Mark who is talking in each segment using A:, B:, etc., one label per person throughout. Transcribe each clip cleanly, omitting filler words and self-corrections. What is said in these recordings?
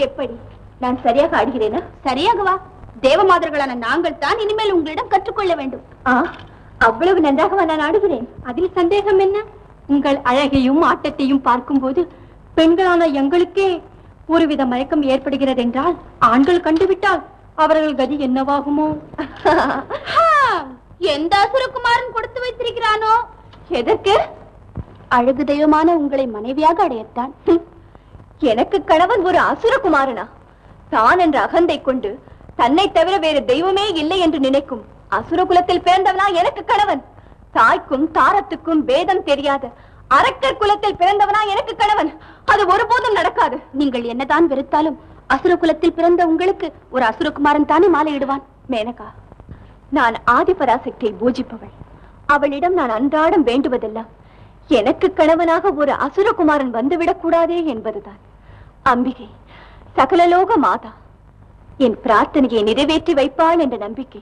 A: எப்படி? நான் சரியாக ஆடுகிறேனா? சரியாகவா? தேவமாதர்களான நாங்கள் தான் இனிமேல் உங்களிடம் கற்றுக்கொள்ள வேண்டும். அவ்வளவு நன்றாகவா நான் ஆடுகிறேன்? அதில் சந்தேகம் என்ன? உங்கள் அழகையும் ஆட்டத்தையும் பார்க்கும் போது பெண்களான எங்களுக்கே ஒருவித மயக்கம் ஏற்படுகிறது என்றால் ஆண்கள் கண்டுவிட்டால் அவர்கள் கதி என்னவாகுமோ? எந்த அசுரகுமாரன் கொடுத்து வைத்திருக்கிறானோ? எதற்கு? அழகு தெய்வமான உங்களை மனைவியாக அடையத்தான். எனக்கு கணவன் ஒரு அசுரகுமாரனா? தான் என்ற அகந்தை கொண்டு தன்னை தவிர வேறு தெய்வமே இல்லை என்று நினைக்கும் அசுர குலத்தில் பிறந்தவனா எனக்கு கணவன்? தாய்க்கும் தாரத்துக்கும் பேதம் தெரியாத அரக்கர் குலத்தில் பிறந்தவனா எனக்கு கணவன்? அது ஒருபோதும் நடக்காது. நீங்கள் என்னதான் வெறுத்தாலும் அசுர குலத்தில் பிறந்த உங்களுக்கு ஒரு அசுரகுமாரன் தானே மாலையிடுவான். மேனகா, நான் ஆதிபராசக்தியை பூஜிப்பவள். அவளிடம் நான் அன்றாடம் வேண்டுவதெல்லாம் எனக்கு கணவனாக ஒரு அசுரகுமாரன் வந்துவிடக் கூடாதே என்பதுதான். அம்பிகை சகலலோக மாதா என் பிரார்த்தனையை நிறைவேற்றி வைப்பாள் என்ற நம்பிக்கை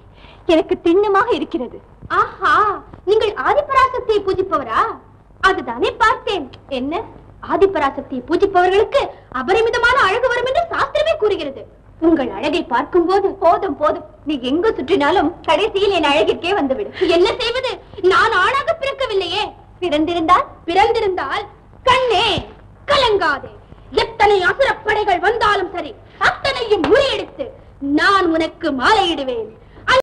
A: எனக்கு திண்ணமாக இருக்கிறது. ஆஹா, நீங்கள் ஆதிபராசக்தியை பூஜிப்பவரா? அதுதானே பார்த்தேன். என்ன, ஆதிபராசக்தியை பூஜிப்பவர்களுக்கு அபரிமிதமான அழகு வரும் என்று சாஸ்திரமே கூறுகிறது. உங்கள் அழகை பார்க்கும் போது போதும் போதும், நீ எங்கு சுற்றினாலும் கடைசியில் என் அழகிற்கே வந்துவிடு. என்ன செய்வது? நான் ஆணாக பிறக்கவில்லையே. பிறந்திருந்தால் கண்ணே கலங்காதே. எத்தனை அசுரப்படைகள் வந்தாலும் சரி, அத்தனையும் முறியடித்து நான் உனக்கு மாலையிடுவேன்.